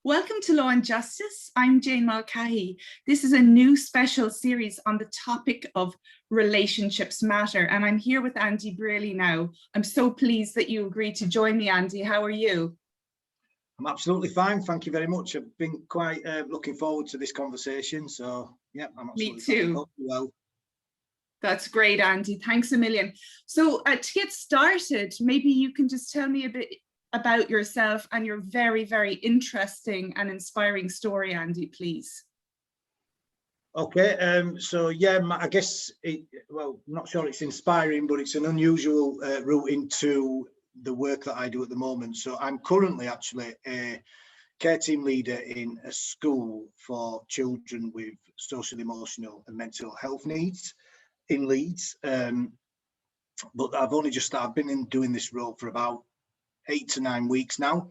Welcome to Law and Justice. I'm Jane Mulcahy. This is a new special series on the topic of relationships matter, and I'm here with Andi Brierley now. I'm so pleased that you agreed to join me, Andi. How are you? I'm absolutely fine. Thank you very much. I've been quite looking forward to this conversation. So, yeah, I'm absolutely Me too. fine. Hope you're well. That's great, Andi. Thanks a million. So to get started, maybe you can just tell me a bit about yourself and your very, very interesting and inspiring story, Andi, please. Okay, so yeah, I guess, well, I'm not sure it's inspiring, but it's an unusual route into the work that I do at the moment. So I'm currently actually a care team leader in a school for children with social, emotional and mental health needs in Leeds. But I've been doing this role for about 8 to 9 weeks now.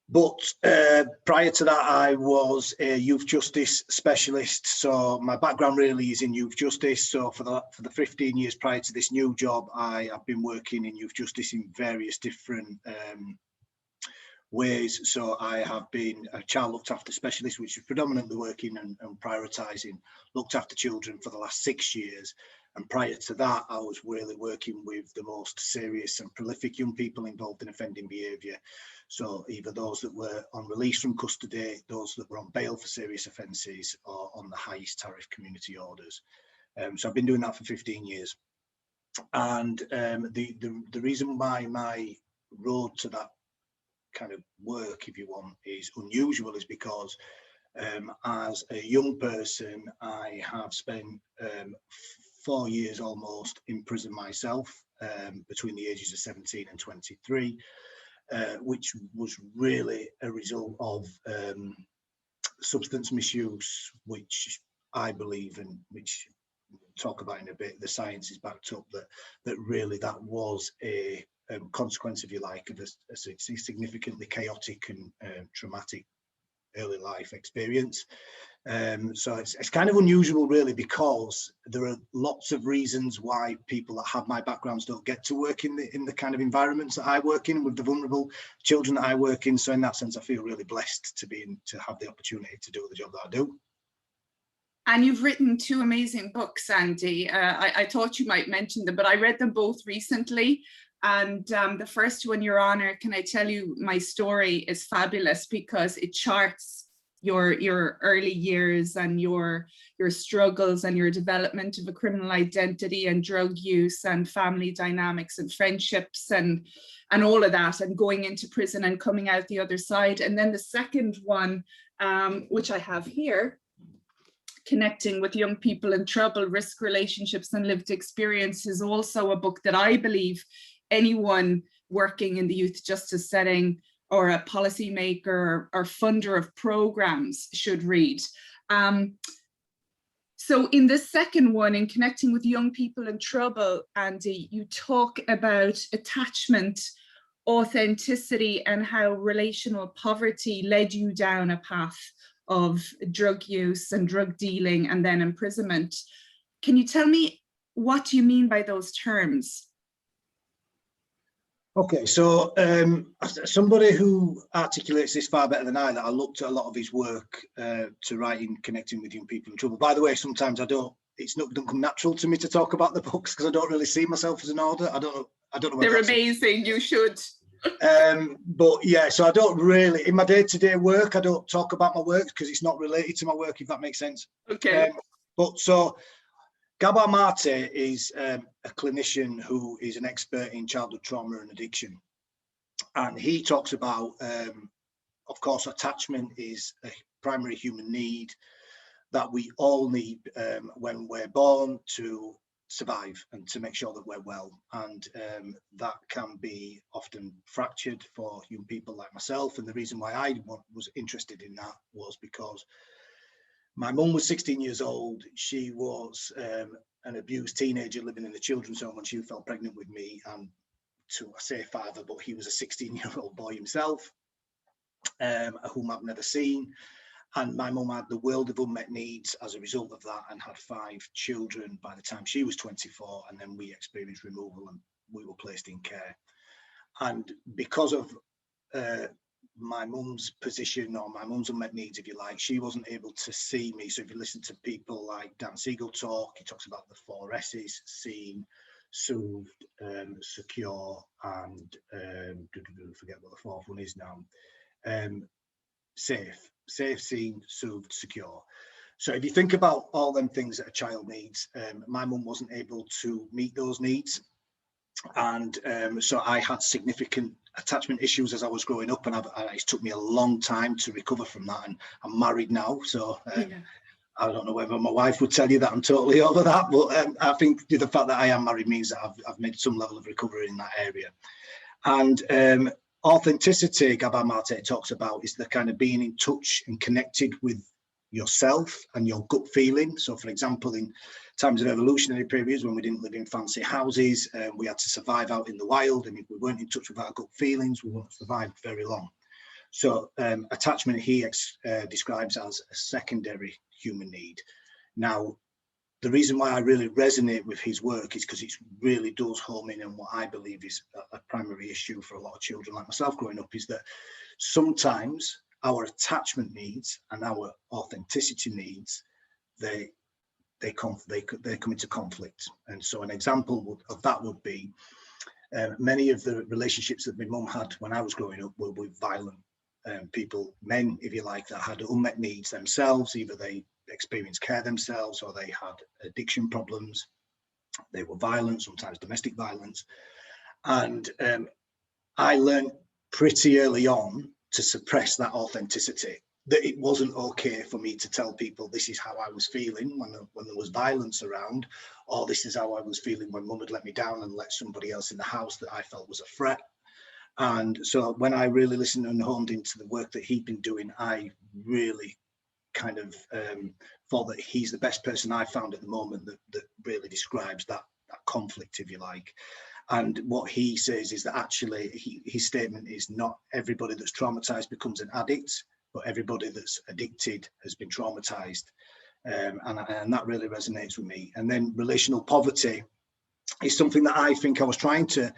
But prior to that, I was a youth justice specialist. So my background really is in youth justice. So for the 15 years prior to this new job, I have been working in youth justice in various different ways. So I have been a child looked after specialist, which is predominantly working and prioritising looked after children for the last 6 years. And prior to that, I was really working with the most serious and prolific young people involved in offending behaviour. So either those that were on release from custody, those that were on bail for serious offences, or on the highest tariff community orders. So I've been doing that for 15 years. And the reason why my road to that kind of work, if you want, is unusual is because as a young person, I have spent 4 years almost in prison myself, between the ages of 17 and 23, which was really a result of substance misuse, which I believe, and which we'll talk about in a bit, the science is backed up that really that was a consequence, if you like, of a significantly chaotic and traumatic early life experience. So it's kind of unusual really, because there are lots of reasons why people that have my backgrounds don't get to work in the kind of environments that I work in with the vulnerable children that I work in. So in that sense, I feel really blessed to have the opportunity to do the job that I do. And you've written 2 amazing books, Andi. I thought you might mention them, but I read them both recently. And the first one, Your Honour, Can I Tell You My Story, is fabulous because it charts your early years and your struggles and your development of a criminal identity and drug use and family dynamics and friendships and all of that, and going into prison and coming out the other side. And then the second one, which I have here, Connecting with Young People in Trouble, Risk, Relationships and Lived Experience, is also a book that I believe anyone working in the youth justice setting or a policymaker or funder of programs should read. So in this second one, in Connecting with Young People in Trouble, Andi, you talk about attachment, authenticity, and how relational poverty led you down a path of drug use and drug dealing and then imprisonment. Can you tell me what you mean by those terms? Okay, so somebody who articulates this far better than I looked at a lot of his work to write in Connecting with Young People in Trouble. By the way, sometimes it doesn't come natural to me to talk about the books because I don't really see myself as an author. I don't know. They're amazing. You should. But yeah, so I don't really, in my day-to-day work, I don't talk about my work because it's not related to my work, if that makes sense. Okay. But so Gabor Mate is a clinician who is an expert in childhood trauma and addiction. And he talks about, of course, attachment is a primary human need that we all need when we're born to survive and to make sure that we're well. And that can be often fractured for young people like myself. And the reason why I was interested in that was because my mum was 16 years old. She was an abused teenager living in a children's home when she fell pregnant with me. And I say father, but he was a 16-year-old boy himself, whom I've never seen. And my mum had the world of unmet needs as a result of that and had 5 children by the time she was 24. And then we experienced removal and we were placed in care. And because of my mum's position, or my mum's unmet needs, if you like. She wasn't able to see me. So if you listen to people like Dan Siegel talk, he talks about the 4 S's: seen, soothed, secure, and forget what the 4th one is now. Safe, seen, soothed, secure. So if you think about all them things that a child needs, my mum wasn't able to meet those needs. And so I had significant attachment issues as I was growing up, and it took me a long time to recover from that. And I'm married now, so I don't know whether my wife would tell you that I'm totally over that, but I think the fact that I am married means that I've made some level of recovery in that area. And authenticity, Gabor Mate talks about, is the kind of being in touch and connected with yourself and your gut feeling. So for example, in times of evolutionary periods when we didn't live in fancy houses, we had to survive out in the wild, and if we weren't in touch with our gut feelings, we wouldn't survive very long. So attachment he describes as a secondary human need. Now, the reason why I really resonate with his work is because it really does home in on what I believe is a primary issue for a lot of children like myself growing up, is that sometimes our attachment needs and our authenticity needs, they come into conflict. And so an example of that would be many of the relationships that my mum had when I was growing up were with violent people, men, if you like, that had unmet needs themselves. Either they experienced care themselves, or they had addiction problems. They were violent, sometimes domestic violence. And I learned pretty early on to suppress that authenticity, that it wasn't okay for me to tell people this is how I was feeling when there was violence around, or this is how I was feeling when mum had let me down and let somebody else in the house that I felt was a threat. And so when I really listened and honed into the work that he'd been doing, I really kind of thought that he's the best person I found at the moment that really describes that conflict, if you like. And what he says is that actually his statement is not everybody that's traumatized becomes an addict, but everybody that's addicted has been traumatized. And that really resonates with me. And then relational poverty is something that I think I was trying to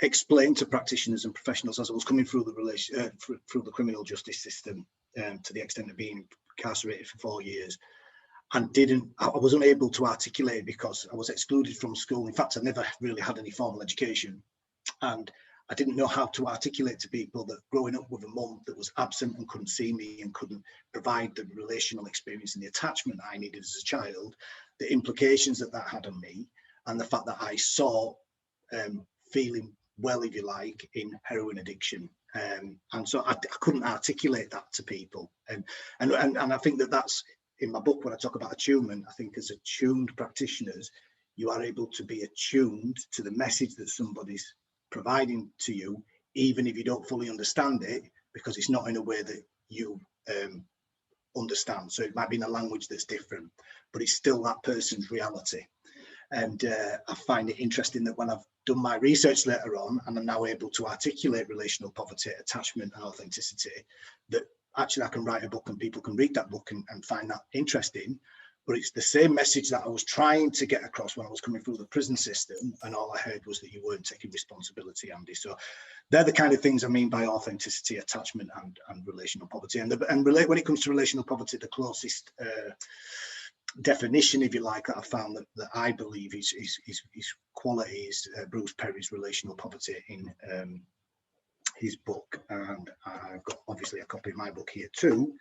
explain to practitioners and professionals as I was coming through through the criminal justice system, to the extent of being incarcerated for 4 years, and I was unable to articulate it because I was excluded from school. In fact, I never really had any formal education, and I didn't know how to articulate to people that growing up with a mum that was absent and couldn't see me and couldn't provide the relational experience and the attachment I needed as a child, the implications that had on me, and the fact that I saw feeling well, if you like, in heroin addiction. And so I couldn't articulate that to people. And I think that's in my book when I talk about attunement. I think as attuned practitioners, you are able to be attuned to the message that somebody's providing to you, even if you don't fully understand it, because it's not in a way that you understand. So it might be in a language that's different, but it's still that person's reality. And I find it interesting that when I've done my research later on, and I'm now able to articulate relational poverty, attachment and authenticity, that actually I can write a book and people can read that book and find that interesting. But it's the same message that I was trying to get across when I was coming through the prison system, and all I heard was that you weren't taking responsibility, Andy. So they're the kind of things I mean by authenticity, attachment and relational poverty. And when it comes to relational poverty, the closest definition, if you like, that I found that I believe is quality is Bruce Perry's Relational Poverty in his book, and I've got obviously a copy of my book here too.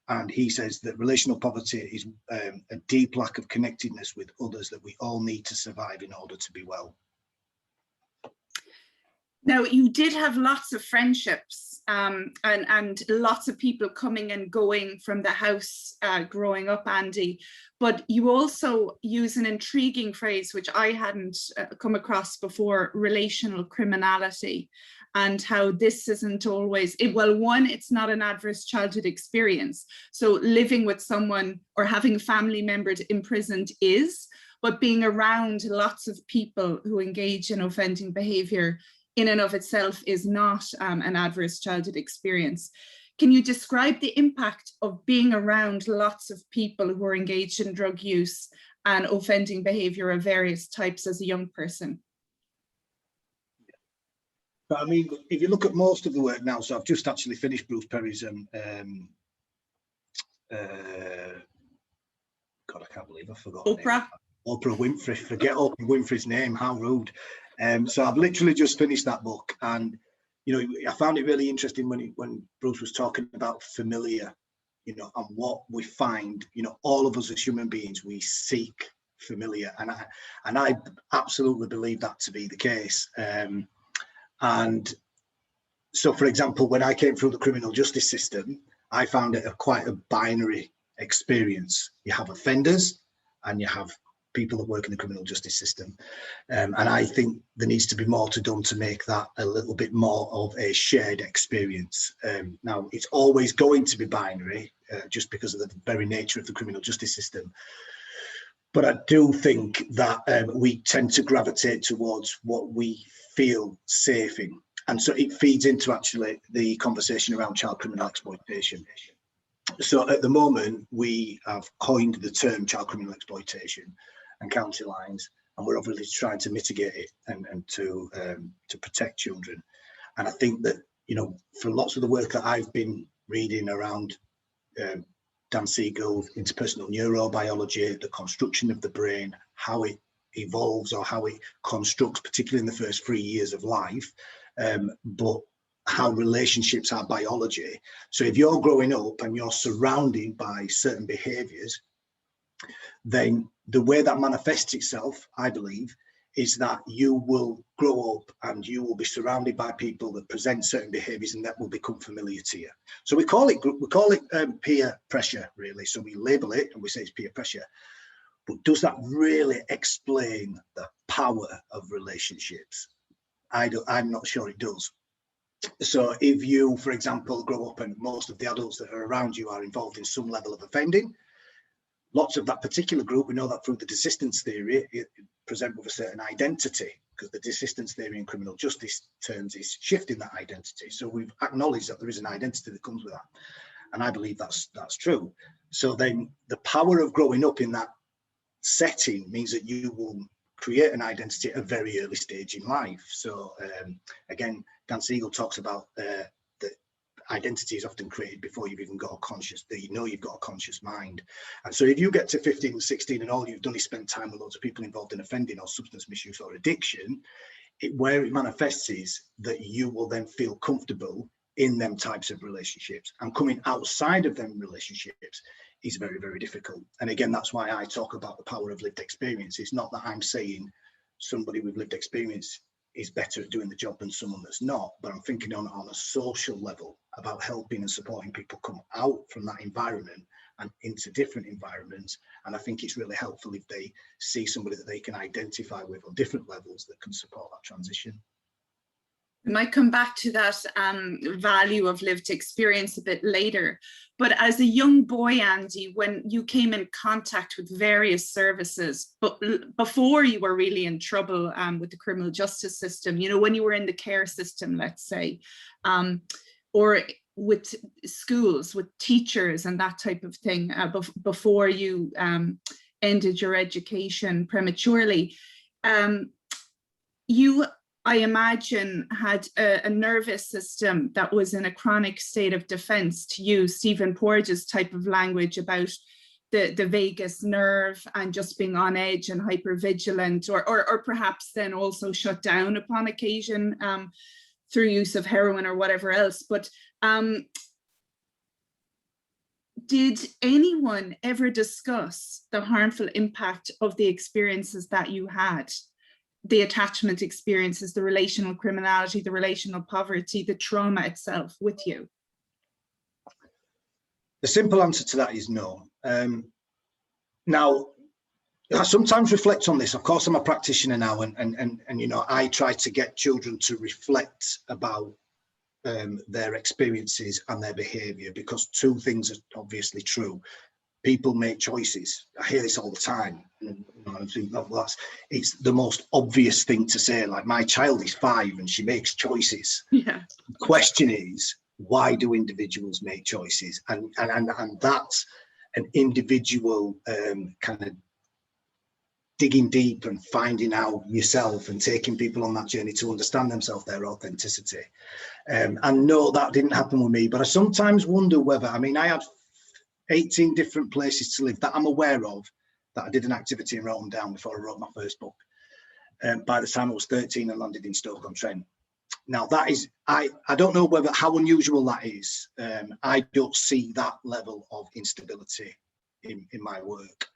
And he says that relational poverty is a deep lack of connectedness with others that we all need to survive in order to be well. Now, you did have lots of friendships and lots of people coming and going from the house growing up, Andy, but you also use an intriguing phrase, which I hadn't come across before, relational criminality, and how this isn't always, well, one, it's not an adverse childhood experience. So living with someone or having a family member imprisoned is, but being around lots of people who engage in offending behavior in and of itself is not an adverse childhood experience. Can you describe the impact of being around lots of people who are engaged in drug use and offending behavior of various types as a young person? But I mean, if you look at most of the work now, so I've just actually finished Bruce Perry's God, I can't believe I forgot Oprah. Oprah Winfrey. Forget Oprah Winfrey's name. How rude. So I've literally just finished that book, and you know, I found it really interesting when Bruce was talking about familiar, you know, and what we find. You know, all of us as human beings, we seek familiar, and I absolutely believe that to be the case. And so, for example, when I came through the criminal justice system, I found it quite a binary experience. You have offenders and you have people that work in the criminal justice system. And I think there needs to be more done to make that a little bit more of a shared experience. Now, it's always going to be binary just because of the very nature of the criminal justice system. But I do think that we tend to gravitate towards what we feel safe in. And so it feeds into actually the conversation around child criminal exploitation. So at the moment, we have coined the term child criminal exploitation and county lines, and we're obviously trying to mitigate it and to protect children. And I think that, you know, for lots of the work that I've been reading around Dan Siegel's interpersonal neurobiology, the construction of the brain, how it evolves or how it constructs, particularly in the first 3 years of life, but how relationships are biology. So if you're growing up and you're surrounded by certain behaviors, then the way that manifests itself, I believe, is that you will grow up and you will be surrounded by people that present certain behaviors, and that will become familiar to you. So we call it peer pressure, really. So we label it and we say it's peer pressure. But does that really explain the power of relationships? I'm not sure it does. So if you, for example, grow up and most of the adults that are around you are involved in some level of offending, lots of that particular group, we know that through the desistance theory, it present with a certain identity, because the desistance theory in criminal justice terms is shifting that identity. So we've acknowledged that there is an identity that comes with that. And I believe that's true. So then the power of growing up in that setting means that you will create an identity at a very early stage in life. So again, Dan Siegel talks about that identity is often created before you've even got a conscious, that you know you've got a conscious mind. And so if you get to 15 and 16 and all you've done is spend time with lots of people involved in offending or substance misuse or addiction, where it manifests is that you will then feel comfortable in them types of relationships, and coming outside of them relationships is very, very difficult. And again, that's why I talk about the power of lived experience. It's not that I'm saying somebody with lived experience is better at doing the job than someone that's not, but I'm thinking on a social level about helping and supporting people come out from that environment and into different environments. And I think it's really helpful if they see somebody that they can identify with on different levels that can support that transition. We might come back to that value of lived experience a bit later. But as a young boy, Andy, when you came in contact with various services, but before you were really in trouble with the criminal justice system, you know, when you were in the care system, let's say, or with schools, with teachers and that type of thing, before you ended your education prematurely, you, I imagine, had a nervous system that was in a chronic state of defense, to use Stephen Porges' type of language about the vagus nerve and just being on edge and hypervigilant, or perhaps then also shut down upon occasion through use of heroin or whatever else. But did anyone ever discuss the harmful impact of the experiences that you had? The attachment experiences, the relational criminality, the relational poverty, the trauma itself with you? The simple answer to that is no. Now, I sometimes reflect on this. Of course, I'm a practitioner now, and you know, I try to get children to reflect about their experiences and their behaviour, because two things are obviously true. People make choices. I hear this all the time. And, you know, I think, well, it's the most obvious thing to say. Like, my child is 5 and she makes choices. Yeah. The question is, why do individuals make choices? And that's an individual kind of digging deep and finding out yourself and taking people on that journey to understand themselves, their authenticity. And no, that didn't happen with me, but I sometimes wonder whether, I mean, I had 18 different places to live that I'm aware of, that I did an activity and wrote them down before I wrote my first book. By the time I was 13, I landed in Stoke-on-Trent. Now that is, I don't know whether how unusual that is. I don't see that level of instability in my work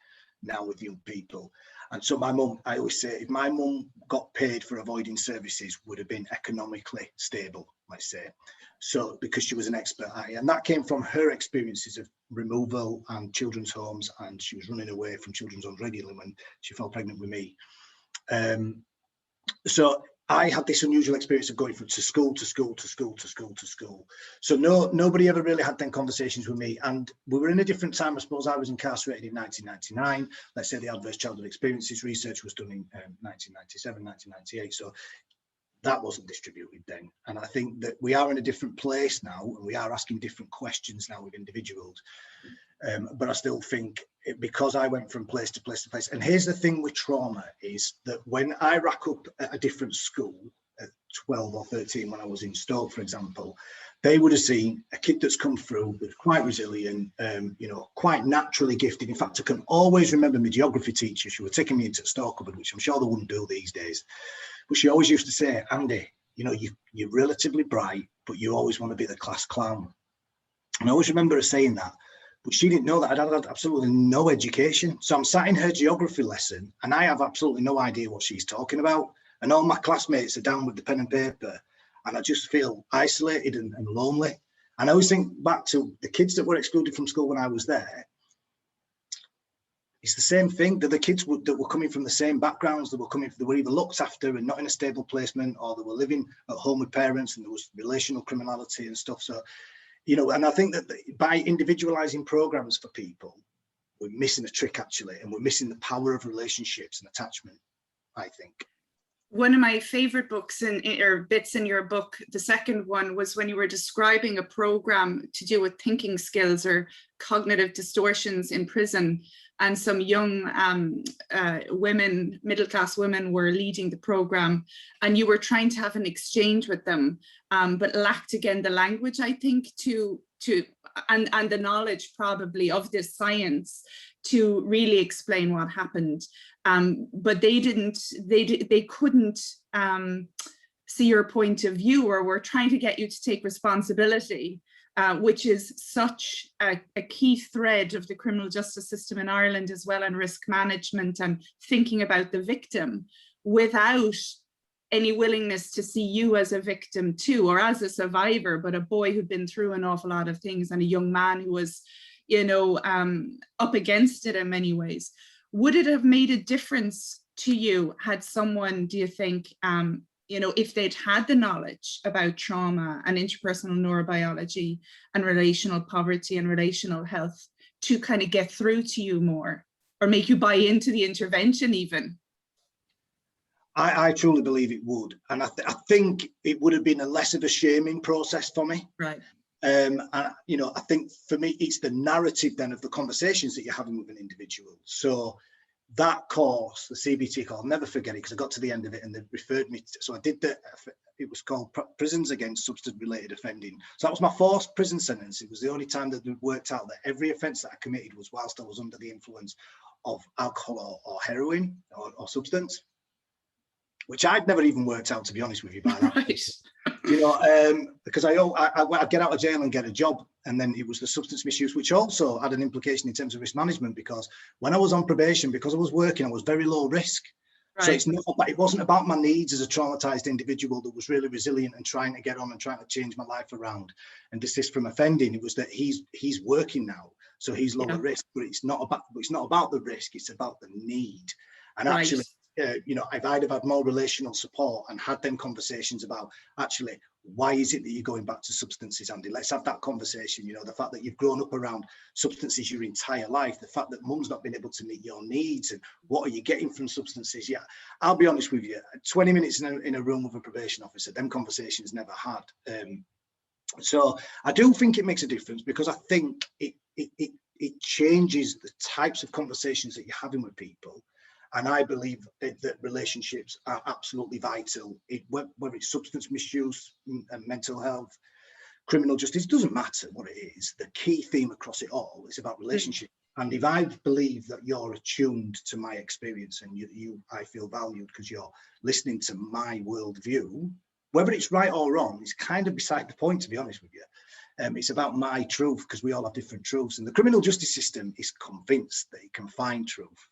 now with young people. And so my mum, I always say, if my mum got paid for avoiding services, would have been economically stable, let's say. So because she was an expert at it, and that came from her experiences of removal and children's homes, and she was running away from children's homes regularly when she fell pregnant with me. So I had this unusual experience of going from school to school to school to school to school. So nobody ever really had them conversations with me. And we were in a different time. I suppose I was incarcerated in 1999. Let's say the adverse childhood experiences research was done in 1997, 1998. So that wasn't distributed then. And I think that we are in a different place now, and we are asking different questions now with individuals. But I still think because I went from place to place to place, and here's the thing with trauma is that when I rack up at a different school at 12 or 13, when I was in Stoke, for example, they would have seen a kid that's come through that's quite resilient, you know, quite naturally gifted. In fact, I can always remember my geography teacher. She was taking me into the store cupboard, which I'm sure they wouldn't do these days. But she always used to say, Andy, you know, you're relatively bright, but you always want to be the class clown. And I always remember her saying that. But she didn't know that I'd had absolutely no education. So I'm sat in her geography lesson and I have absolutely no idea what she's talking about. And all my classmates are down with the pen and paper. And I just feel isolated and lonely. And I always think back to the kids that were excluded from school when I was there. It's the same thing. They're the kids that were coming from the same backgrounds. They were either looked after and not in a stable placement, or they were living at home with parents, and there was relational criminality and stuff. So, you know, and I think that by individualizing programs for people, we're missing a trick actually, and we're missing the power of relationships and attachment, I think. One of my favorite books or bits in your book, the second one, was when you were describing a program to do with thinking skills or cognitive distortions in prison. And some young women, middle-class women, were leading the program, and you were trying to have an exchange with them, but lacked again the language, I think, and the knowledge probably of this science to really explain what happened. But they couldn't see your point of view, or were trying to get you to take responsibility. Which is such a key thread of the criminal justice system in Ireland as well, and risk management and thinking about the victim, without any willingness to see you as a victim too, or as a survivor, but a boy who'd been through an awful lot of things, and a young man who was, you know, up against it in many ways. Would it have made a difference to you had someone, do you think, you know, if they'd had the knowledge about trauma and interpersonal neurobiology and relational poverty and relational health, to kind of get through to you more, or make you buy into the intervention even? I truly believe it would. And I think it would have been a less of a shaming process for me. Right. And, you know, I think for me, it's the narrative then of the conversations that you're having with an individual. So that course, the CBT course, I'll never forget it, because I got to the end of it and they referred me to, so I did it was called Prisons Against Substance Related Offending. So that was my fourth prison sentence. It was the only time that it worked out that every offence that I committed was whilst I was under the influence of alcohol or heroin or substance, which I'd never even worked out, to be honest with you, by that. Right. You know, because I'd get out of jail and get a job, and then it was the substance misuse, which also had an implication in terms of risk management, because when I was on probation, because I was working, I was very low risk. Right. So it wasn't about my needs as a traumatized individual that was really resilient and trying to get on and trying to change my life around and desist from offending. It was that he's working now, so he's lower risk, but it's not about the risk, it's about the need. And right. Actually, you know, if I'd have had more relational support and had them conversations about, actually, why is it that you're going back to substances, Andy? Let's have that conversation. You know, the fact that you've grown up around substances your entire life, the fact that mum's not been able to meet your needs, and what are you getting from substances? Yeah, I'll be honest with you, 20 minutes in a room with a probation officer, them conversations never had. So I do think it makes a difference, because I think it changes the types of conversations that you're having with people. And I believe that relationships are absolutely vital. Whether it's substance misuse and mental health, criminal justice, doesn't matter what it is. The key theme across it all is about relationship. And if I believe that you're attuned to my experience and I feel valued because you're listening to my worldview, whether it's right or wrong, is kind of beside the point, to be honest with you. It's about my truth, because we all have different truths. And the criminal justice system is convinced that it can find truth.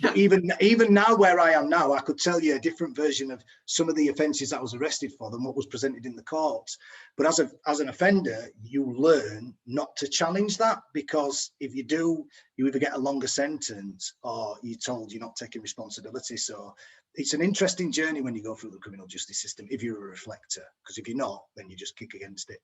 But even now, where I am now, I could tell you a different version of some of the offences that I was arrested for than what was presented in the courts. But as an offender, you learn not to challenge that, because if you do, you either get a longer sentence or you're told you're not taking responsibility. So it's an interesting journey when you go through the criminal justice system, if you're a reflector, because if you're not, then you just kick against it.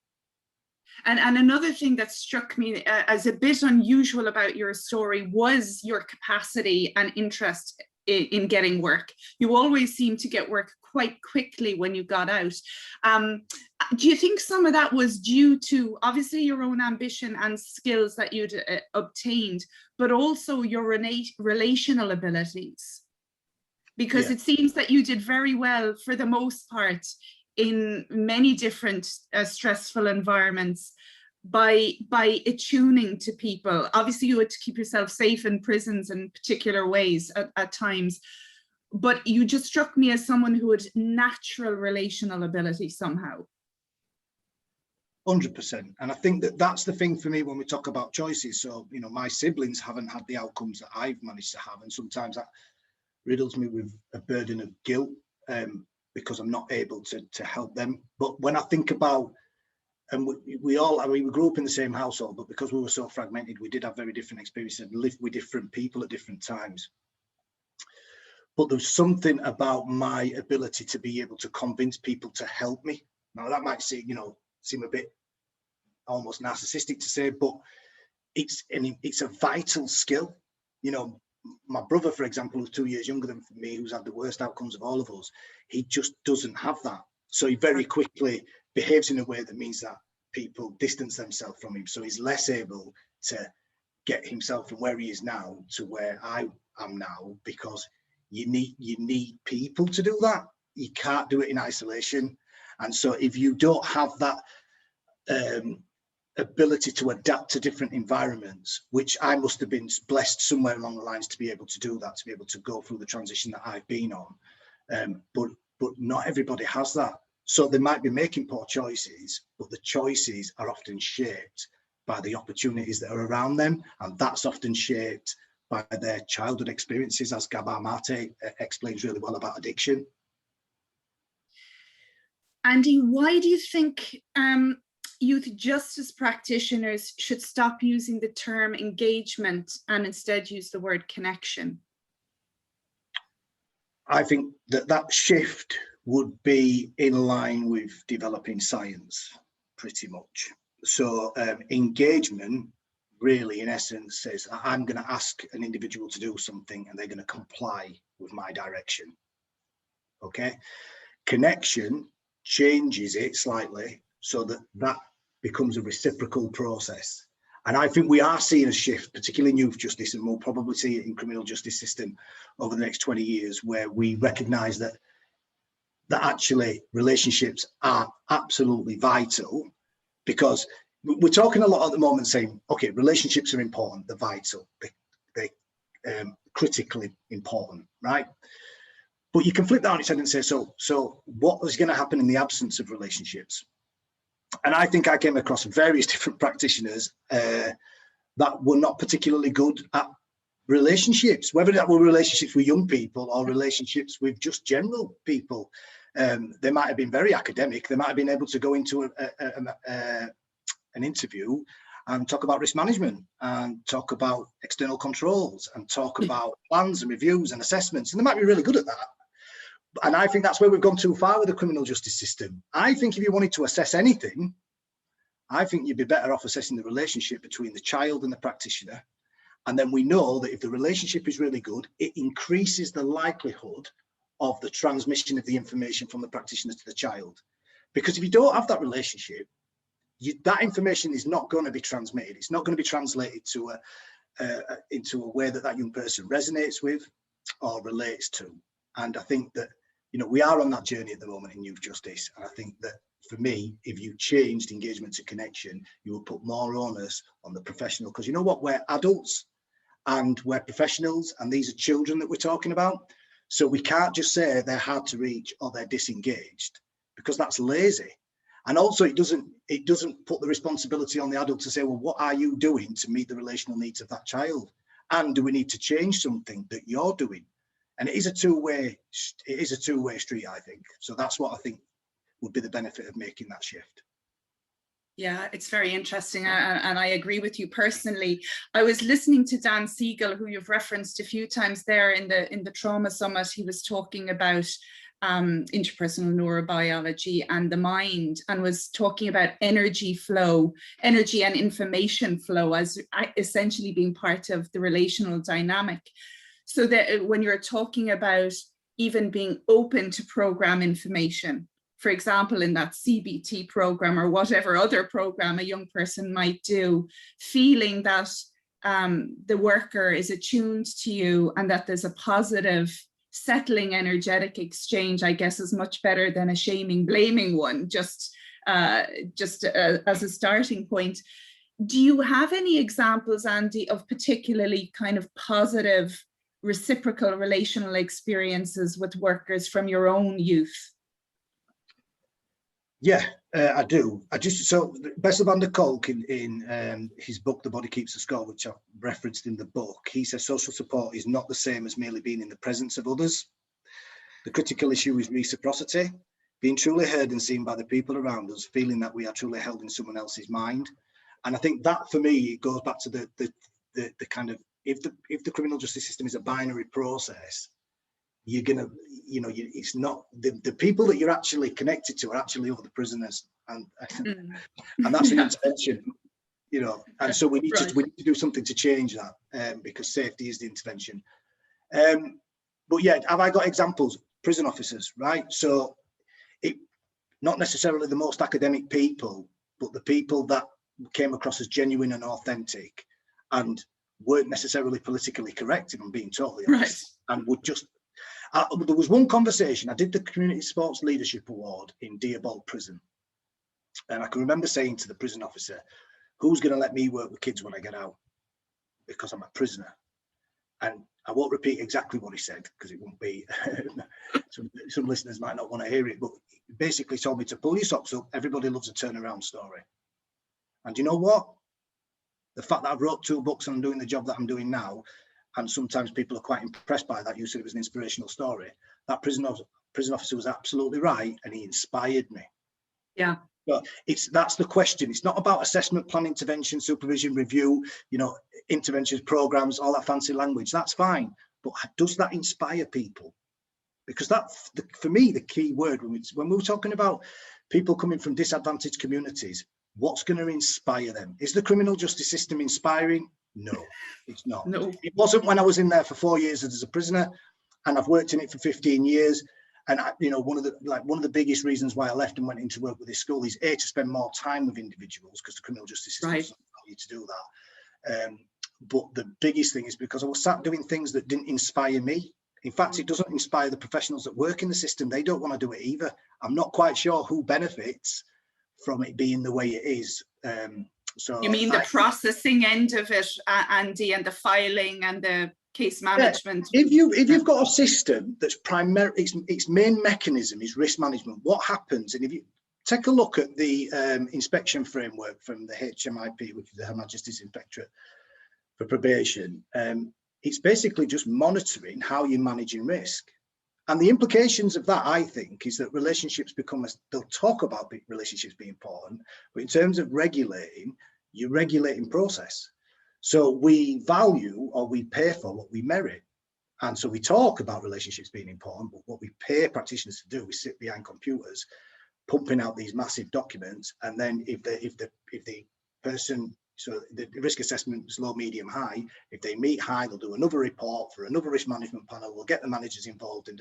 And another thing that struck me as a bit unusual about your story was your capacity and interest in getting work. You always seem to get work quite quickly when you got out. Do you think some of that was due to obviously your own ambition and skills that you'd obtained, but also your relational abilities? Because it seems that you did very well for the most part in many different stressful environments by attuning to people. Obviously you had to keep yourself safe in prisons in particular ways at times, but you just struck me as someone who had natural relational ability somehow. 100%. And I think that that's the thing for me when we talk about choices. So, you know, my siblings haven't had the outcomes that I've managed to have. And sometimes that riddles me with a burden of guilt, because I'm not able to help them. But when I think about, and we grew up in the same household, but because we were so fragmented, we did have very different experiences and lived with different people at different times. But there's something about my ability to be able to convince people to help me. Now that might seem a bit almost narcissistic to say, but it's a vital skill. You know, my brother, for example, who's 2 years younger than me, who's had the worst outcomes of all of us, he just doesn't have that. So he very quickly behaves in a way that means that people distance themselves from him. So he's less able to get himself from where he is now to where I am now, because you need people to do that. You can't do it in isolation. And so if you don't have that ability to adapt to different environments, which I must have been blessed somewhere along the lines to be able to do that, to be able to go through the transition that I've been on. But not everybody has that. So they might be making poor choices, but the choices are often shaped by the opportunities that are around them. And that's often shaped by their childhood experiences, as Gabor Mate explains really well about addiction. Andi, why do you think youth justice practitioners should stop using the term engagement and instead use the word connection? I think that shift would be in line with developing science, pretty much. So engagement really, in essence, says I'm going to ask an individual to do something and they're going to comply with my direction. Okay. Connection changes it slightly so that becomes a reciprocal process. And I think we are seeing a shift, particularly in youth justice, and we'll probably see it in criminal justice system over the next 20 years, where we recognise that actually relationships are absolutely vital, because we're talking a lot at the moment saying, okay, relationships are important, they're vital, they're critically important, right? But you can flip that on its head and say, so what is going to happen in the absence of relationships? And I think I came across various different practitioners that were not particularly good at relationships, whether that were relationships with young people or relationships with just general people. They might have been very academic. They might have been able to go into an interview and talk about risk management and talk about external controls and talk about plans and reviews and assessments. And they might be really good at that. And I think that's where we've gone too far with the criminal justice system. I think if you wanted to assess anything, I think you'd be better off assessing the relationship between the child and the practitioner. And then we know that if the relationship is really good, it increases the likelihood of the transmission of the information from the practitioner to the child. Because if you don't have that relationship, that information is not going to be transmitted. It's not going to be translated to into a way that young person resonates with. or relates to. And I think that, you know, we are on that journey at the moment in youth justice. And I think that for me, if you changed engagement to connection, you will put more onus on the professional, because you know what, we're adults and we're professionals, and these are children that we're talking about. So we can't just say they're hard to reach or they're disengaged, because that's lazy. And also it doesn't put the responsibility on the adult to say, well, what are you doing to meet the relational needs of that child? And do we need to change something that you're doing? And it is a two-way street, I think. So that's what I think would be the benefit of making that shift. Yeah, it's very interesting, and I agree with you personally. I was listening to Dan Siegel, who you've referenced a few times there in the Trauma Summit. He was talking about interpersonal neurobiology and the mind, and was talking about energy flow, energy and information flow as essentially being part of the relational dynamic. So that when you're talking about even being open to program information, for example, in that CBT program or whatever other program a young person might do, feeling that the worker is attuned to you and that there's a positive, settling, energetic exchange, I guess, is much better than a shaming, blaming one, just as a starting point. Do you have any examples, Andy, of particularly kind of positive, reciprocal relational experiences with workers from your own youth? Yeah, I do. So Bessel van der Kolk in his book, The Body Keeps the Score, which I've referenced in the book, he says social support is not the same as merely being in the presence of others. The critical issue is reciprocity, being truly heard and seen by the people around us, feeling that we are truly held in someone else's mind. And I think that, for me, it goes back to the kind of, if the criminal justice system is a binary process, you're gonna, you know, it's not the people that you're actually connected to are actually other prisoners, and that's an intervention, you know. And so we need to do something to change that, because safety is the intervention. But yeah, have I got examples? Prison officers, right? So it not necessarily the most academic people, but the people that came across as genuine and authentic, and weren't necessarily politically correct, if I'm being totally honest, and would just. There was one conversation. I did the Community Sports Leadership Award in Dearbolt Prison, and I can remember saying to the prison officer, "Who's going to let me work with kids when I get out? Because I'm a prisoner." And I won't repeat exactly what he said, because it won't be. some listeners might not want to hear it, but he basically told me to pull your socks up. Everybody loves a turnaround story, and you know what? The fact that I've wrote 2 books and I'm doing the job that I'm doing now, and sometimes people are quite impressed by that. You said it was an inspirational story. That prison officer was absolutely right, and he inspired me. Yeah. But that's the question. It's not about assessment, plan, intervention, supervision, review, you know, interventions, programs, all that fancy language. That's fine. But does that inspire people? Because that's, for me, the key word when we're talking about people coming from disadvantaged communities, what's going to inspire them? Is the criminal justice system inspiring? No, it's not. No. It wasn't when I was in there for 4 years as a prisoner, and I've worked in it for 15 years. And you know, one of the biggest reasons why I left and went into work with this school is to spend more time with individuals, because the criminal justice system doesn't allow you to do that. But the biggest thing is because I was sat doing things that didn't inspire me. In fact, it doesn't inspire the professionals that work in the system. They don't want to do it either. I'm not quite sure who benefits from it being the way it is. So you mean the processing end of it, Andy, and the filing and the case management? Yeah. If you've got a system that's its main mechanism is risk management, what happens? And if you take a look at the inspection framework from the HMIP, which is the Her Majesty's Inspectorate for Probation, it's basically just monitoring how you're managing risk. And the implications of that, I think, is that relationships they'll talk about relationships being important, but in terms of regulating, you're regulating process. So we value, or we pay for what we merit. And so we talk about relationships being important, but what we pay practitioners to do is sit behind computers, pumping out these massive documents. And then if the person, so the risk assessment is low, medium, high, if they meet high, they'll do another report for another risk management panel. We'll get the managers involved and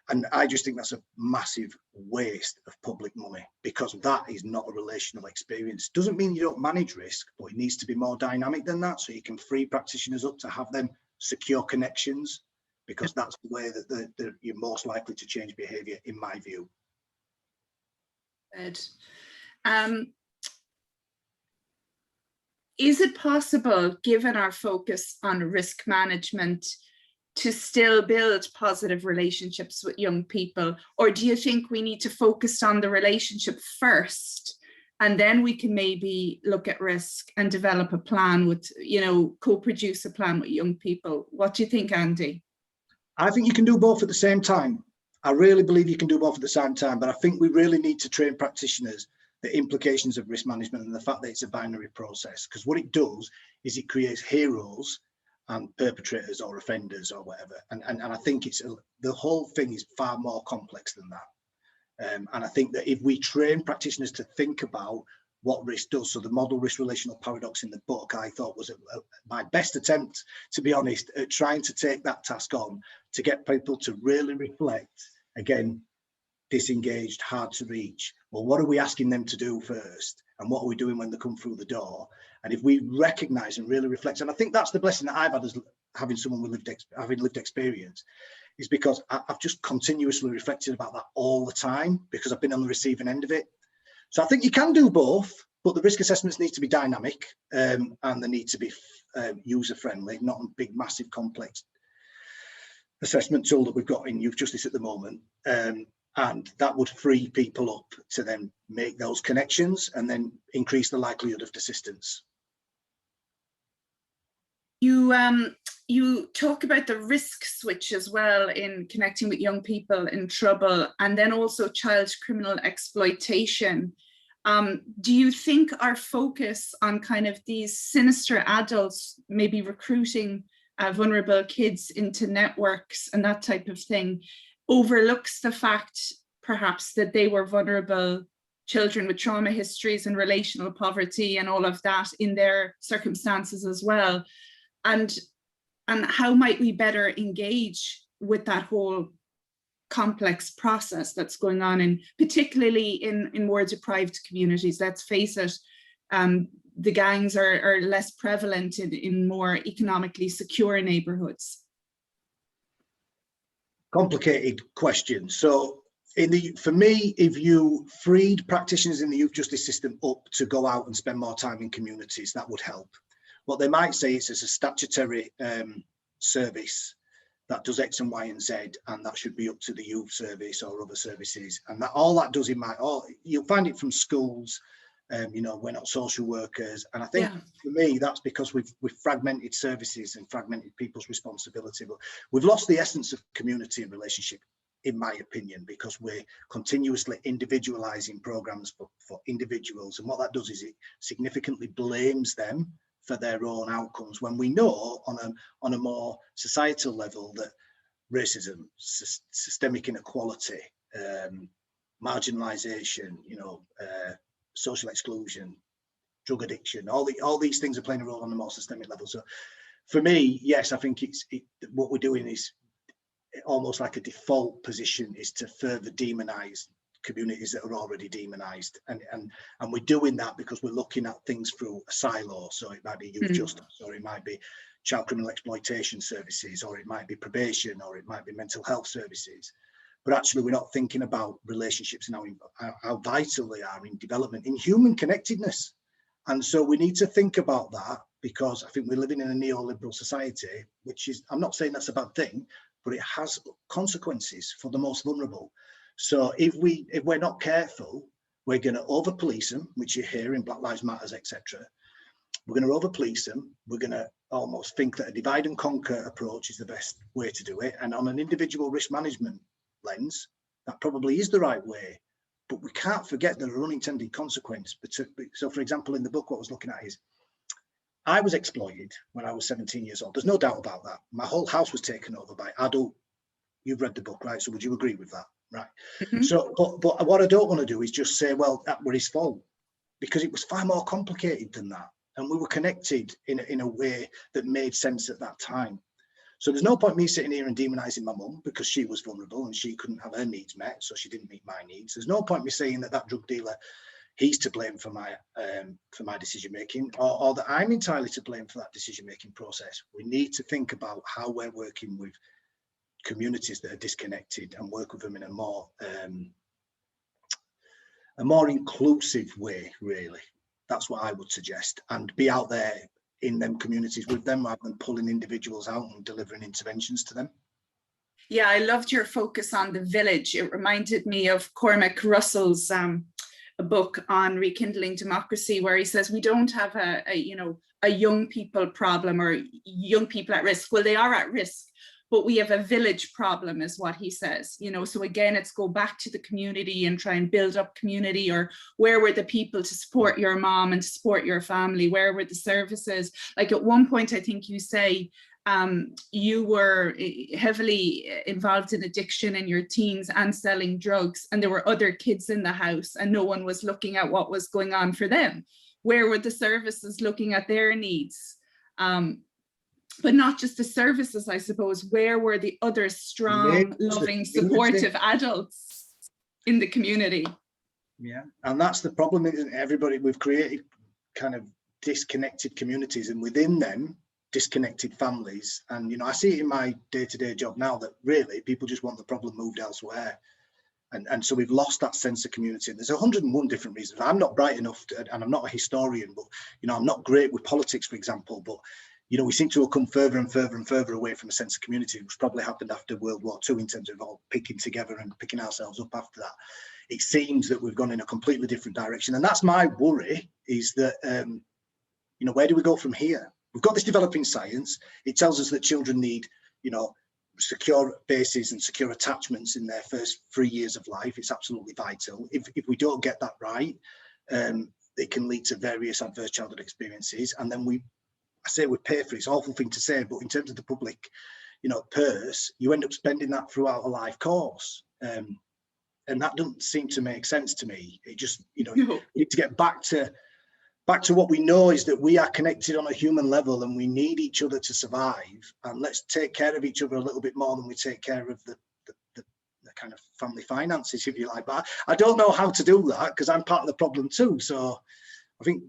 And I just think that's a massive waste of public money, because that is not a relational experience. Doesn't mean you don't manage risk, but it needs to be more dynamic than that. So you can free practitioners up to have them secure connections, because that's the way that you're most likely to change behaviour, in my view. Good. Is it possible, given our focus on risk management, to still build positive relationships with young people? Or do you think we need to focus on the relationship first, and then we can maybe look at risk and develop a plan with, you know, co-produce a plan with young people? What do you think, Andi? I think you can do both at the same time. I really believe you can do both at the same time, but I think we really need to train practitioners the implications of risk management and the fact that it's a binary process, because what it does is it creates heroes and perpetrators or offenders or whatever, and I think the whole thing is far more complex than that. And I think that if we train practitioners to think about what risk does, so the model risk relational paradox in the book, I thought was my best attempt, to be honest, at trying to take that task on, to get people to really reflect. Again, disengaged, hard to reach. Well, what are we asking them to do first? And what are we doing when they come through the door? And if we recognize and really reflect, and I think that's the blessing that I've had as having someone with lived experience, is because I've just continuously reflected about that all the time, because I've been on the receiving end of it. So I think you can do both, but the risk assessments need to be dynamic, and they need to be user-friendly, not a big, massive, complex assessment tool that we've got in youth justice at the moment. And that would free people up to then make those connections and then increase the likelihood of desistance. You talk about the risk switch as well in connecting with young people in trouble, and then also child criminal exploitation. Do you think our focus on kind of these sinister adults, maybe recruiting vulnerable kids into networks and that type of thing, overlooks the fact perhaps that they were vulnerable children with trauma histories and relational poverty and all of that in their circumstances as well? And how might we better engage with that whole complex process that's going on, in particularly in more deprived communities? Let's face it, the gangs are less prevalent in more economically secure neighborhoods. Complicated question. So for me, if you freed practitioners in the youth justice system up to go out and spend more time in communities, that would help. What they might say is, it's a statutory service that does X and Y and Z, and that should be up to the youth service or other services. And that all that does you'll find it from schools. You know, we're not social workers, and I think for me that's because we've fragmented services and fragmented people's responsibility. But we've lost the essence of community and relationship, in my opinion, because we're continuously individualizing programs for individuals, and what that does is it significantly blames them for their own outcomes, when we know on a more societal level that racism, systemic inequality, marginalization, you know, social exclusion, drug addiction, all these things are playing a role on a more systemic level. So for me, yes, I think what we're doing is almost like a default position is to further demonize communities that are already demonized, and we're doing that because we're looking at things through a silo. So it might be youth justice, or it might be child criminal exploitation services, or it might be probation, or it might be mental health services. But actually we're not thinking about relationships and how vital they are in development, in human connectedness. And so we need to think about that, because I think we're living in a neoliberal society, which is, I'm not saying that's a bad thing, but it has consequences for the most vulnerable. So if we're not careful, we're going to over police them, which you hear in Black Lives Matters, etc. We're going to over police them. We're going to almost think that a divide and conquer approach is the best way to do it. And on an individual risk management lens, that probably is the right way. But we can't forget there are unintended consequences. So for example, in the book, what I was looking at is, I was exploited when I was 17 years old. There's no doubt about that. My whole house was taken over by adult. You've read the book, right? So would you agree with that? Right. So, but what I don't want to do is just say, well, that was his fault, because it was far more complicated than that. And we were connected in a way that made sense at that time. So there's no point me sitting here and demonizing my mum because she was vulnerable and she couldn't have her needs met, so she didn't meet my needs. There's no point me saying that drug dealer, he's to blame for my decision making, or that I'm entirely to blame for that decision making process. We need to think about how we're working with communities that are disconnected and work with them in a more inclusive way, really. That's what I would suggest, and be out there in them communities with them rather than pulling individuals out and delivering interventions to them. Yeah, I loved your focus on the village. It reminded me of Cormac Russell's a book on rekindling democracy, where he says we don't have a young people problem or young people at risk. Well, they are at risk, but we have a village problem, is what he says. So again, it's go back to the community and try and build up community. Or where were the people to support your mom and to support your family? Where were the services? Like at one point, I think you say you were heavily involved in addiction in your teens and selling drugs, and there were other kids in the house and no one was looking at what was going on for them. Where were the services looking at their needs? But not just the services, I suppose. Where were the other strong, loving, supportive adults in the community? Yeah, and that's the problem, isn't it? Everybody, we've created kind of disconnected communities, and within them, disconnected families. And I see it in my day-to-day job now that really people just want the problem moved elsewhere. And so we've lost that sense of community. And there's 101 different reasons. I'm not bright enough and I'm not a historian, but I'm not great with politics, for example, but we seem to have come further and further and further away from a sense of community, which probably happened after World War II in terms of all picking together and picking ourselves up after that. It seems that we've gone in a completely different direction. And that's my worry, is that, where do we go from here? We've got this developing science. It tells us that children need, secure bases and secure attachments in their first 3 years of life. It's absolutely vital. If we don't get that right, it can lead to various adverse childhood experiences. And then we pay for it. It's an awful thing to say, but in terms of the public, purse, you end up spending that throughout a life course. And that doesn't seem to make sense to me. It just, you need to get back to what we know, is that we are connected on a human level and we need each other to survive. And let's take care of each other a little bit more than we take care of the kind of family finances, if you like. But I don't know how to do that, because I'm part of the problem too. So I think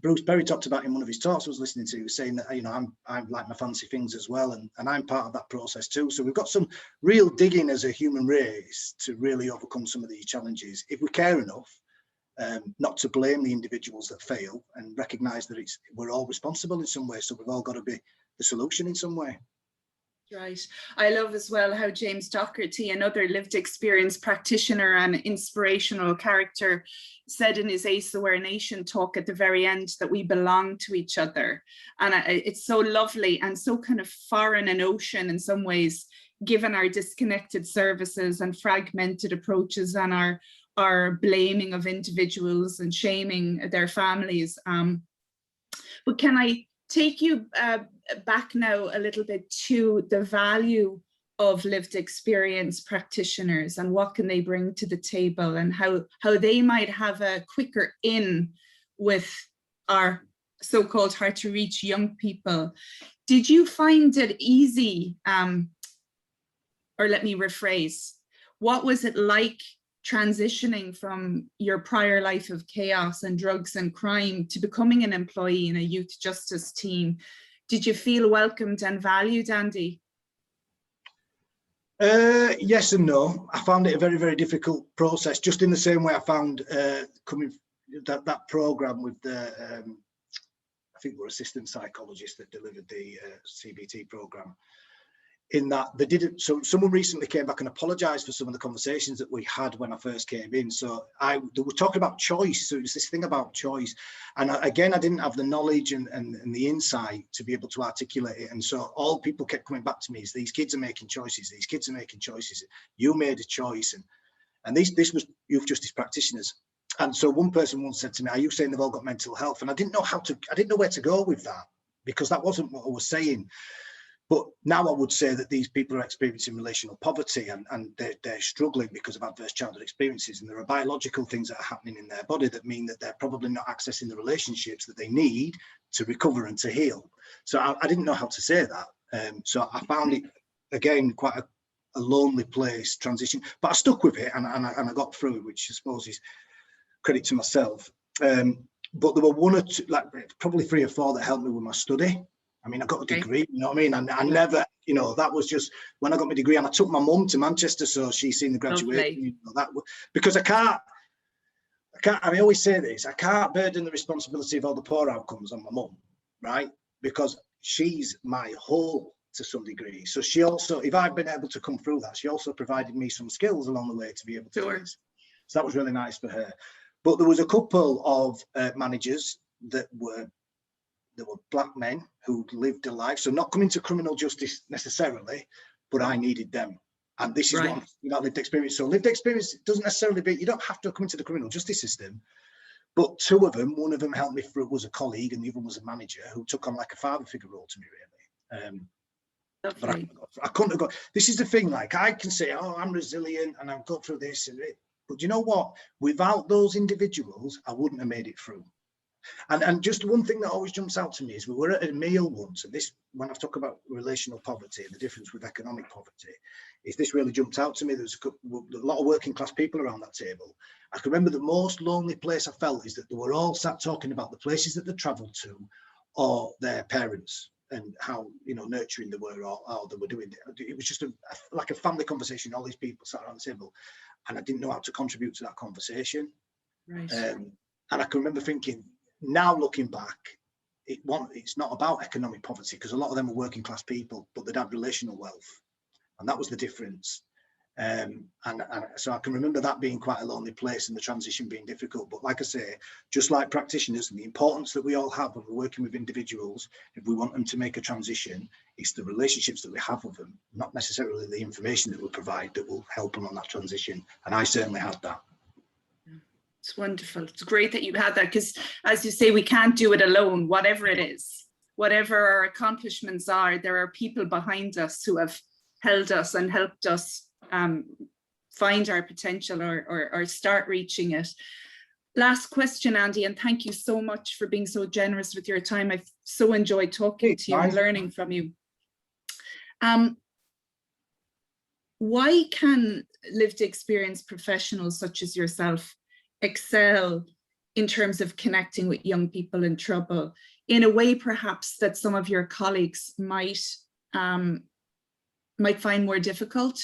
Bruce Berry talked about in one of his talks I was listening to, saying that I like my fancy things as well, and I'm part of that process too. So we've got some real digging as a human race to really overcome some of these challenges, if we care enough. Not to blame the individuals that fail, and recognise that we're all responsible in some way, so we've all got to be the solution in some way. Right. I love as well how James Docherty, another lived experience practitioner and inspirational character, said in his Ace Aware Nation talk at the very end that we belong to each other. And it's so lovely and so kind of foreign and ocean in some ways, given our disconnected services and fragmented approaches and our blaming of individuals and shaming their families. But can I take you back now a little bit to the value of lived experience practitioners, and what can they bring to the table, and how they might have a quicker in with our so-called hard to reach young people. Did you find it easy, or let me rephrase, what was it like transitioning from your prior life of chaos and drugs and crime to becoming an employee in a youth justice team? Did you feel welcomed and valued, Andi? Yes and no. I found it a very, very difficult process, just in the same way I found coming that program with the, I think we're assistant psychologists that delivered the CBT program. In that they didn't, so someone recently came back and apologized for some of the conversations that we had when I first came in. So they were talking about choice. So it was this thing about choice. And again, I didn't have the knowledge and the insight to be able to articulate it. And so all people kept coming back to me is, these kids are making choices. These kids are making choices. You made a choice. And this was youth justice practitioners. And so one person once said to me, are you saying they've all got mental health? And I didn't know where to go with that, because that wasn't what I was saying. But now I would say that these people are experiencing relational poverty, and they're struggling because of adverse childhood experiences. And there are biological things that are happening in their body that mean that they're probably not accessing the relationships that they need to recover and to heal. So I didn't know how to say that. So I found it, again, quite a lonely place transition. But I stuck with it and I got through it, which I suppose is credit to myself. But there were one or two, like probably 3 or 4 that helped me with my study. I mean, I got a degree, you know what I mean? And I never, you know, that was just when I got my degree, and I took my mum to Manchester, so she's seen the graduation. You know, that because I can't. I always say this: I can't burden the responsibility of all the poor outcomes on my mum, right? Because she's my whole to some degree. So she also, if I've been able to come through that, she also provided me some skills along the way to be able to do it. So that was really nice for her. But there was a couple of managers that were black men who lived a life, so not coming to criminal justice necessarily, but I needed them. And this is what I'm talking about, lived experience. So lived experience doesn't necessarily be, you don't have to come into the criminal justice system, but two of them, one of them helped me through, was a colleague, and the other one was a manager who took on like a father figure role to me, really. But I couldn't have got, this is the thing, like I can say, oh, I'm resilient and I've got through this, but you know what? Without those individuals, I wouldn't have made it through. And just one thing that always jumps out to me is we were at a meal once, and this, when I've talked about relational poverty and the difference with economic poverty, is this really jumped out to me. There's a lot of working class people around that table. I can remember the most lonely place I felt is that they were all sat talking about the places that they travelled to, or their parents, and how, you know, nurturing they were, or how they were doing it. It was just like a family conversation. All these people sat around the table, and I didn't know how to contribute to that conversation. And I can remember thinking, now looking back, it's not about economic poverty, because a lot of them are working class people, but they'd have relational wealth, and that was the difference. And so I can remember that being quite a lonely place and the transition being difficult. But like I say, just like practitioners, and the importance that we all have when we're working with individuals, if we want them to make a transition, it's the relationships that we have with them, not necessarily the information that we provide, that will help them on that transition. And I certainly had that. It's wonderful. It's great that you had that, because as you say, we can't do it alone, whatever it is, whatever our accomplishments are, there are people behind us who have held us and helped us find our potential or start reaching it. Last question, Andi, and thank you so much for being so generous with your time. I've so enjoyed talking to you and learning from you. Why can lived experience professionals such as yourself excel in terms of connecting with young people in trouble in a way perhaps that some of your colleagues might find more difficult?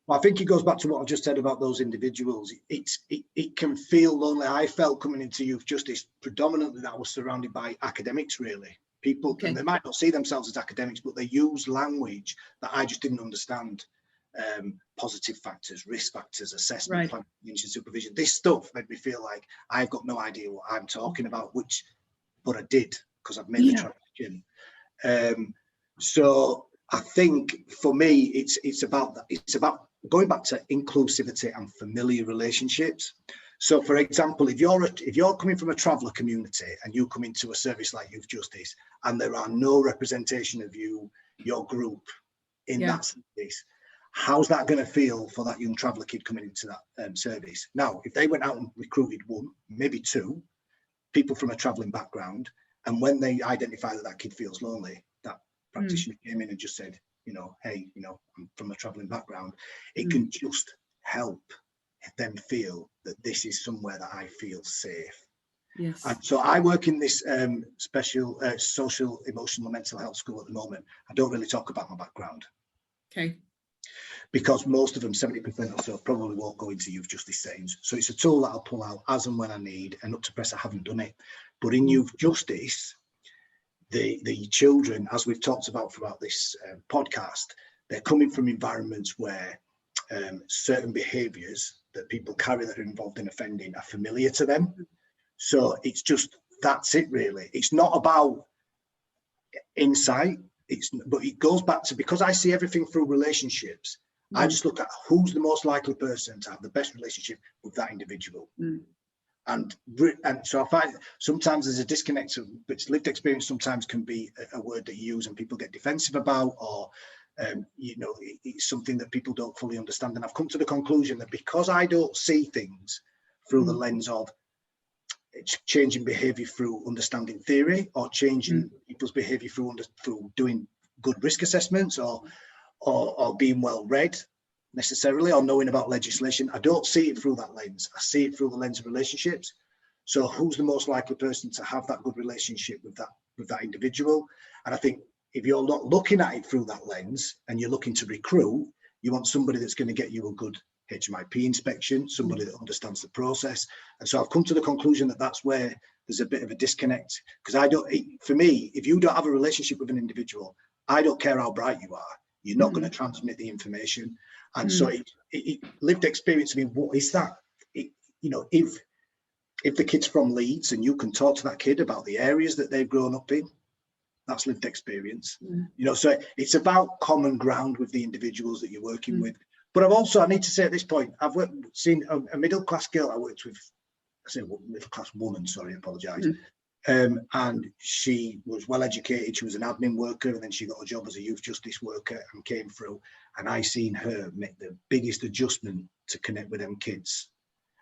Well, I think it goes back to what I just said about those individuals. It can feel lonely. I felt coming into youth justice predominantly that I was surrounded by academics, really. People, and they might not see themselves as academics, but they use language that I just didn't understand. Positive factors, risk factors, assessment, plan, prevention, supervision. This stuff made me feel like I've got no idea what I'm talking about, but I did, because I've made the transition. So I think for me, it's about that. It's about going back to inclusivity and familiar relationships. So, for example, if you're coming from a traveller community and you come into a service like Youth Justice, and there are no representation of your group in that service, how's that going to feel for that young traveller kid coming into that service? Now, if they went out and recruited one, maybe two people from a travelling background, and when they identify that kid feels lonely, that practitioner came in and just said, you know, hey, you know, I'm from a travelling background, it can just help them feel that this is somewhere that I feel safe. Yes. And so I work in this special social, emotional, and mental health school at the moment. I don't really talk about my background. Okay. Because most of them, 70% or so, probably won't go into youth justice settings. So it's a tool that I'll pull out as and when I need, and up to press, I haven't done it. But in youth justice, the children, as we've talked about throughout this podcast, they're coming from environments where certain behaviours that people carry that are involved in offending are familiar to them. So it's just, that's it really. It's not about insight. But it goes back to, because I see everything through relationships, I just look at who's the most likely person to have the best relationship with that individual. And so I find sometimes there's a disconnect, but lived experience sometimes can be a word that you use and people get defensive about, or you know, it's something that people don't fully understand. And I've come to the conclusion that because I don't see things through the lens of changing behaviour through understanding theory, or changing people's behaviour through doing good risk assessments, or being well read necessarily, or knowing about legislation. I don't see it through that lens. I see it through the lens of relationships. So who's the most likely person to have that good relationship with that with that individual. And I think if you're not looking at it through that lens and you're looking to recruit, you want somebody that's going to get you a good HMIP inspection, somebody that understands the process. And so I've come to the conclusion that that's where there's a bit of a disconnect, because for me, if you don't have a relationship with an individual, I don't care how bright you are, you're not going to transmit the information. And so lived experience, I mean, what is that? You know, if the kid's from Leeds and you can talk to that kid about the areas that they've grown up in, that's lived experience. You know, so it's about common ground with the individuals that you're working with. But I need to say at this point, I've seen a middle-class girl I worked with, I say middle-class woman, sorry, I apologise. And she was well educated, she was an admin worker, and then she got a job as a youth justice worker and came through. And I seen her make the biggest adjustment to connect with them kids.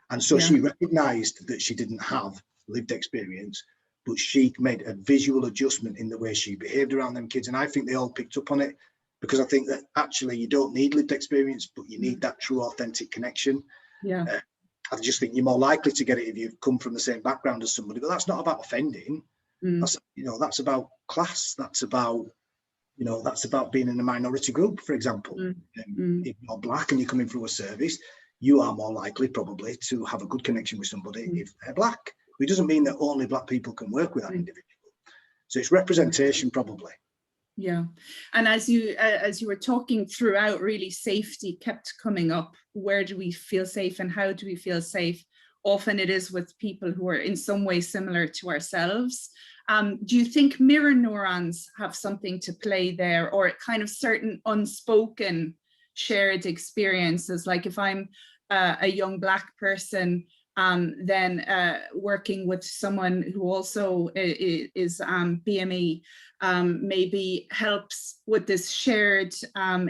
And so she recognised that she didn't have lived experience, but she made a visual adjustment in the way she behaved around them kids. And I think they all picked up on it, because I think that actually you don't need lived experience, but you need that true authentic connection. I just think you're more likely to get it if you've come from the same background as somebody, but that's not about offending. That's, you know, that's about class. That's about, you know, that's about being in a minority group, for example. If you're black and you're coming through a service, you are more likely probably to have a good connection with somebody if they're black. It doesn't mean that only black people can work with that individual. So it's representation probably. Yeah, and as you were talking throughout, really safety kept coming up. Where do we feel safe and how do we feel safe? Often it is with people who are in some way similar to ourselves. Do you think mirror neurons have something to play there, or kind of certain unspoken shared experiences? Like if I'm a young black person, then working with someone who also is BME maybe helps with this shared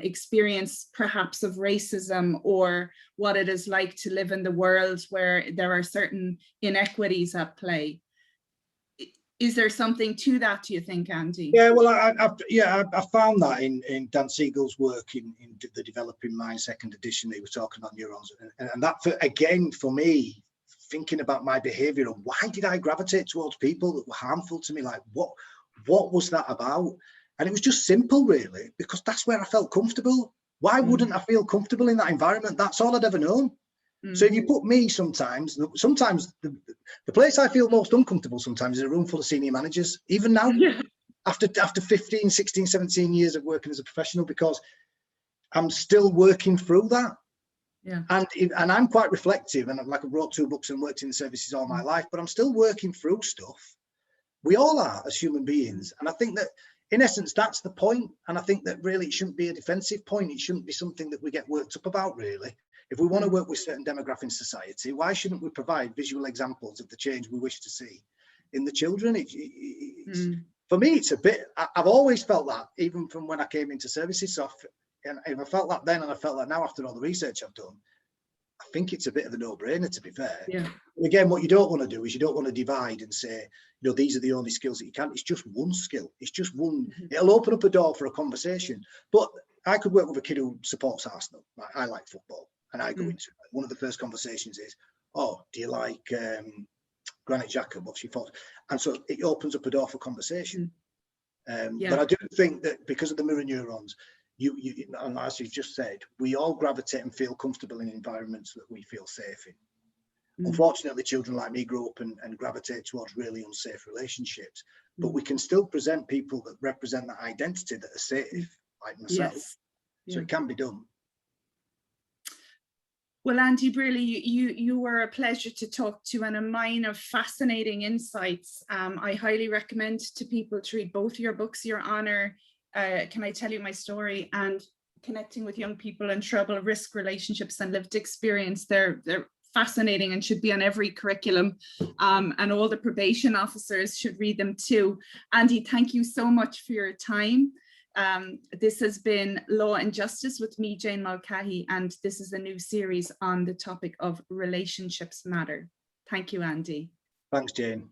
experience perhaps of racism, or what it is like to live in the world where there are certain inequities at play. Is there something to that, do you think, Andy? Yeah, well, I found that in Dan Siegel's work in the Developing Mind second edition. He was talking about neurons, and that again for me, thinking about my behavior and why did I gravitate towards people that were harmful to me? Like what was that about? And it was just simple, really, because that's where I felt comfortable. Why wouldn't I feel comfortable in that environment? That's all I'd ever known. So if you put me sometimes the place I feel most uncomfortable sometimes is a room full of senior managers, even now, after 15, 16, 17 years of working as a professional, because I'm still working through that. And I'm quite reflective, and I've wrote 2 books and worked in the services all my life, but I'm still working through stuff. We all are as human beings. And I think that in essence, that's the point. And I think that really it shouldn't be a defensive point. It shouldn't be something that we get worked up about, really. If we want to work with certain demographics in society, why shouldn't we provide visual examples of the change we wish to see in the children? For me, it's a bit, I've always felt that, even from when I came into services. So and I felt that then, and I felt that now after all the research I've done. I think it's a bit of a no-brainer, to be fair. Again, what you don't want to do is you don't want to divide and say, you know, these are the only skills that you can. It's just one skill. It's just one. It'll open up a door for a conversation. But I could work with a kid who supports Arsenal. I like football, and I go into it. One of the first conversations is, oh, do you like Granit Xhaka? What's your thoughts? And so it opens up a door for conversation. But I do think that because of the mirror neurons, and as you've just said, we all gravitate and feel comfortable in environments that we feel safe in. Unfortunately, children like me grow up and gravitate towards really unsafe relationships, but we can still present people that represent that identity that are safe, like myself. So it can be done. Well, Andi Brierley, you were a pleasure to talk to, and a mine of fascinating insights. I highly recommend to people to read both your books, Your Honour, Can I Tell You My Story, and Connecting with Young People in Trouble, Risk, Relationships and Lived Experience. They're fascinating and should be on every curriculum, and all the probation officers should read them too. Andi, thank you so much for your time. This has been Law and Justice with me, Jane Mulcahy, and this is a new series on the topic of relationships matter. Thank you, Andi. Thanks, Jane.